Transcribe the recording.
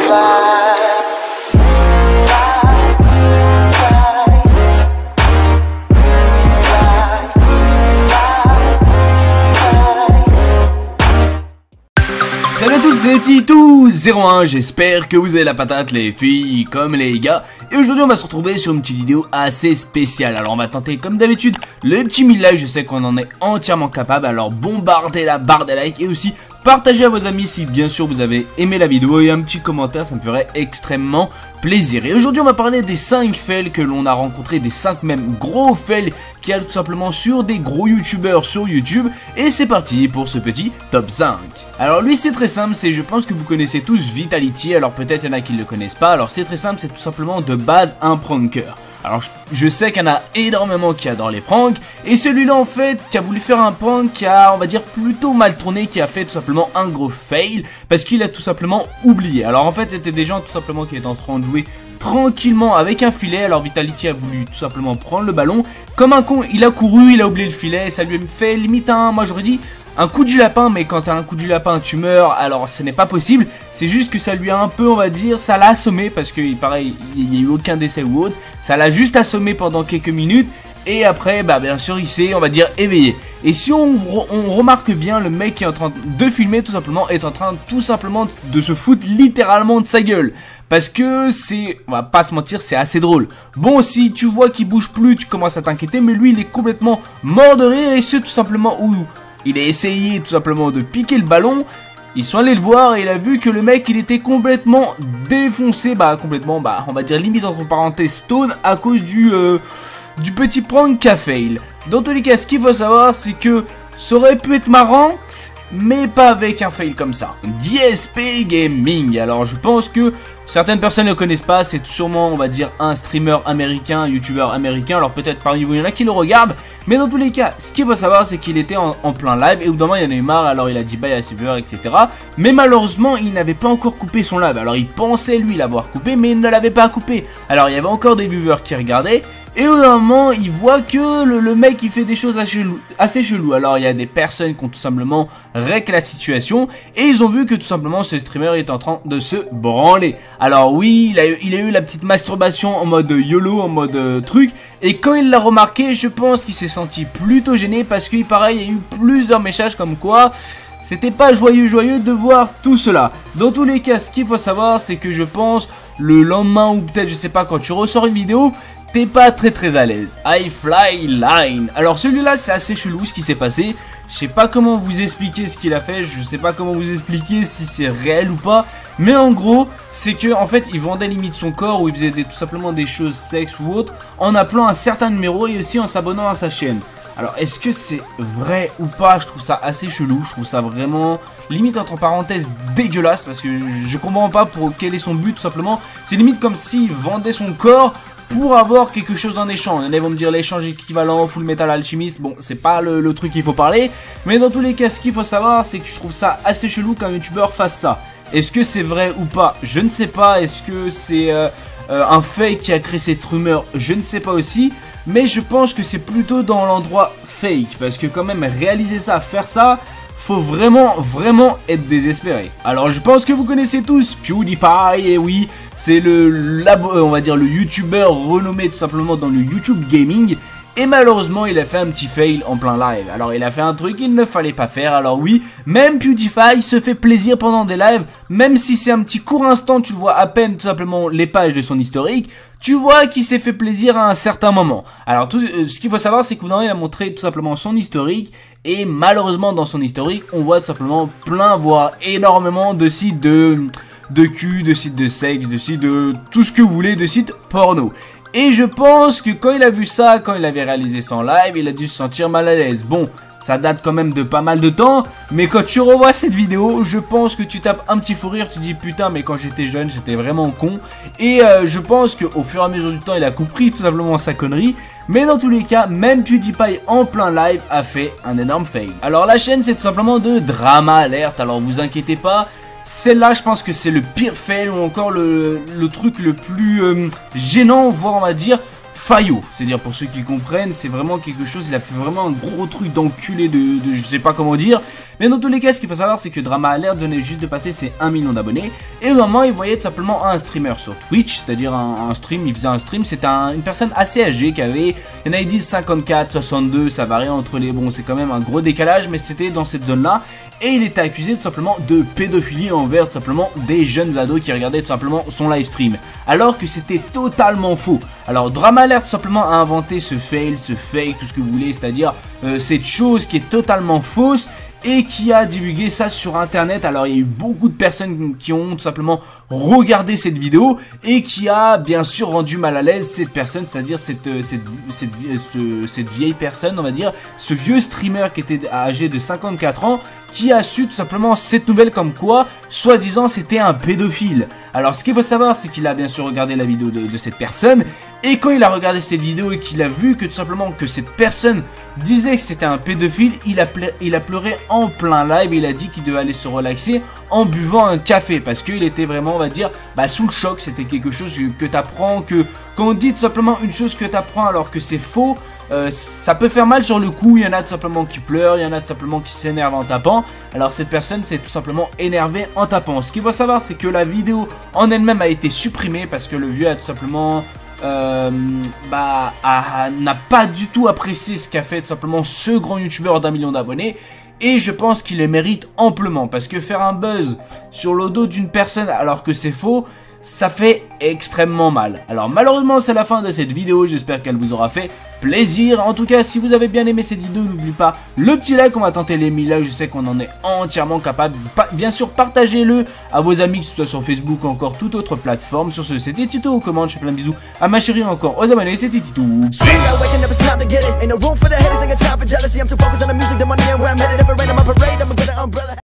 Salut à tous, c'est Titou01, j'espère que vous avez la patate les filles comme les gars. Et aujourd'hui on va se retrouver sur une petite vidéo assez spéciale. Alors on va tenter comme d'habitude les petits 1000 likes, je sais qu'on en est entièrement capable. Alors bombardez la barre des likes et aussi partagez à vos amis si bien sûr vous avez aimé la vidéo. Et un petit commentaire, ça me ferait extrêmement plaisir. Et aujourd'hui on va parler des 5 fails que l'on a rencontrés, des 5 même gros fails qu'il y a tout simplement sur des gros youtubeurs sur YouTube. Et c'est parti pour ce petit top 5. Alors lui c'est très simple, je pense que vous connaissez tous Vitality, alors peut-être il y en a qui ne le connaissent pas. Alors c'est très simple, c'est tout simplement de base un pranker. Alors je sais qu'il y en a énormément qui adorent les pranks, et celui-là en fait qui a voulu faire un prank qui a on va dire plutôt mal tourné, qui a fait tout simplement un gros fail parce qu'il a tout simplement oublié. Alors en fait c'était des gens tout simplement qui étaient en train de jouer tranquillement avec un filet. Alors Vitality a voulu tout simplement prendre le ballon, comme un con il a couru, il a oublié le filet, et ça lui a fait limite un, moi j'aurais dit un coup du lapin, mais quand t'as un coup du lapin tu meurs, alors ce n'est pas possible. C'est juste que ça lui a un peu on va dire, ça l'a assommé parce que pareil il n'y a eu aucun décès ou autre. Ça l'a juste assommé pendant quelques minutes. Et après bah bien sûr il s'est on va dire éveillé. Et si on remarque bien, le mec qui est en train de filmer tout simplement est en train tout simplement de se foutre littéralement de sa gueule. Parce que c'est, on va pas se mentir, c'est assez drôle. Bon, si tu vois qu'il bouge plus, tu commences à t'inquiéter, mais lui il est complètement mort de rire. Et c'est tout simplement où il a essayé tout simplement de piquer le ballon. Ils sont allés le voir et il a vu que le mec il était complètement défoncé, complètement, on va dire limite entre parenthèses stone à cause du petit prank qu'a fail. Dans tous les cas, ce qu'il faut savoir c'est que ça aurait pu être marrant, mais pas avec un fail comme ça. DSP Gaming, alors je pense que certaines personnes ne le connaissent pas, c'est sûrement on va dire un streamer américain, un youtubeur américain, alors peut-être parmi vous il y en a qui le regardent, mais dans tous les cas, ce qu'il faut savoir c'est qu'il était en plein live, et au bout d'un moment il en a eu marre, alors il a dit bye à ses viewers, etc. Mais malheureusement il n'avait pas encore coupé son live, alors il pensait lui l'avoir coupé, mais il ne l'avait pas coupé. Alors il y avait encore des viewers qui regardaient, et au bout d'un moment, il voit que le mec il fait des choses assez chelou. Alors il y a des personnes qui ont tout simplement rec la situation, et ils ont vu que tout simplement ce streamer est en train de se branler. Alors oui, il a eu la petite masturbation en mode YOLO, en mode truc. Et quand il l'a remarqué, je pense qu'il s'est senti plutôt gêné, parce qu'il paraît il y a eu plusieurs messages comme quoi c'était pas joyeux de voir tout cela. Dans tous les cas, ce qu'il faut savoir c'est que je pense le lendemain ou peut-être je sais pas quand tu ressors une vidéo, t'es pas très à l'aise. I Fly Line. Alors celui-là c'est assez chelou ce qui s'est passé. Je sais pas comment vous expliquer ce qu'il a fait. Je sais pas comment vous expliquer si c'est réel ou pas. Mais en gros c'est que en fait il vendait limite son corps, ou il faisait tout simplement des choses sexes ou autres, en appelant un certain numéro et aussi en s'abonnant à sa chaîne. Alors est-ce que c'est vrai ou pas? Je trouve ça assez chelou, je trouve ça vraiment limite entre parenthèses dégueulasse, parce que je comprends pas pour quel est son but tout simplement. C'est limite comme s'il vendait son corps pour avoir quelque chose en échange. Ils vont me dire l'échange équivalent, Full Metal Alchemist, bon c'est pas le truc qu'il faut parler. Mais dans tous les cas ce qu'il faut savoir c'est que je trouve ça assez chelou qu'un youtubeur fasse ça. Est-ce que c'est vrai ou pas? Je ne sais pas. Est-ce que c'est un fake qui a créé cette rumeur? Je ne sais pas aussi. Mais je pense que c'est plutôt dans l'endroit fake, parce que quand même réaliser ça, faire ça, faut vraiment être désespéré. Alors je pense que vous connaissez tous PewDiePie, et oui, c'est on va dire le youtubeur renommé tout simplement dans le YouTube Gaming. Et malheureusement il a fait un petit fail en plein live. Alors il a fait un truc qu'il ne fallait pas faire. Alors oui, même PewDiePie se fait plaisir pendant des lives, même si c'est un petit court instant, tu vois à peine tout simplement les pages de son historique. Tu vois qu'il s'est fait plaisir à un certain moment. Alors ce qu'il faut savoir c'est qu'il a montré tout simplement son historique. Et malheureusement dans son historique on voit tout simplement plein, voire énormément de sites de cul, de sites de sexe, de sites de tout ce que vous voulez, de sites porno. Et je pense que quand il a vu ça, quand il avait réalisé son live, il a dû se sentir mal à l'aise. Bon, ça date quand même de pas mal de temps, mais quand tu revois cette vidéo, je pense que tu tapes un petit fou rire, tu dis putain mais quand j'étais jeune j'étais vraiment con. Et je pense qu'au fur et à mesure du temps il a compris tout simplement sa connerie. Mais dans tous les cas, même PewDiePie en plein live a fait un énorme fail. Alors la chaîne c'est tout simplement de Drama Alert, alors vous inquiétez pas. Celle-là, je pense que c'est le pire fail, ou encore le truc le plus gênant, voire on va dire Fayot, c'est-à-dire pour ceux qui comprennent, c'est vraiment quelque chose, il a fait vraiment un gros truc d'enculé de je sais pas comment dire. Mais dans tous les cas, ce qu'il faut savoir, c'est que Drama Alert venait juste de passer ses 1 million d'abonnés. Et au moment, il voyait tout simplement un streamer sur Twitch, c'est-à-dire un stream, il faisait un stream, c'était une personne assez âgée qui avait, il y en a qui disent 54, 62, ça varie entre les, bon c'est quand même un gros décalage, mais c'était dans cette zone-là. Et il était accusé tout simplement de pédophilie envers tout simplement des jeunes ados qui regardaient tout simplement son live stream. Alors que c'était totalement faux. Alors Drama Alert tout simplement a inventé ce fail, ce fake, tout ce que vous voulez, c'est-à-dire cette chose qui est totalement fausse et qui a divulgué ça sur internet. Alors il y a eu beaucoup de personnes qui ont tout simplement regardé cette vidéo et qui a bien sûr rendu mal à l'aise cette personne, c'est-à-dire cette vieille personne, on va dire, ce vieux streamer qui était âgé de 54 ans, qui a su tout simplement cette nouvelle comme quoi, soi-disant, c'était un pédophile. Alors ce qu'il faut savoir, c'est qu'il a bien sûr regardé la vidéo de cette personne, et quand il a regardé cette vidéo et qu'il a vu que tout simplement que cette personne disait que c'était un pédophile, il a pleuré en plein live, et il a dit qu'il devait aller se relaxer en buvant un café, parce qu'il était vraiment, on va dire, sous le choc. C'était quelque chose que t'apprends, que quand on dit tout simplement une chose que t'apprends alors que c'est faux, ça peut faire mal sur le coup. Il y en a tout simplement qui pleurent, il y en a tout simplement qui s'énervent en tapant. Alors cette personne s'est tout simplement énervée en tapant. Ce qu'il faut savoir, c'est que la vidéo en elle-même a été supprimée parce que le vieux a tout simplement n'a pas du tout apprécié ce qu'a fait tout simplement ce grand youtubeur d'1 million d'abonnés. Et je pense qu'il le mérite amplement, parce que faire un buzz sur le dos d'une personne alors que c'est faux, ça fait extrêmement mal. Alors malheureusement c'est la fin de cette vidéo, j'espère qu'elle vous aura fait plaisir. En tout cas, si vous avez bien aimé cette vidéo, n'oubliez pas le petit like, on va tenter les 1000 likes, je sais qu'on en est entièrement capable. Bien sûr, partagez-le à vos amis, que ce soit sur Facebook ou encore toute autre plateforme. Sur ce, c'était Tito aux commandes, je fais plein de bisous à ma chérie encore aux abonnés, c'était Tito.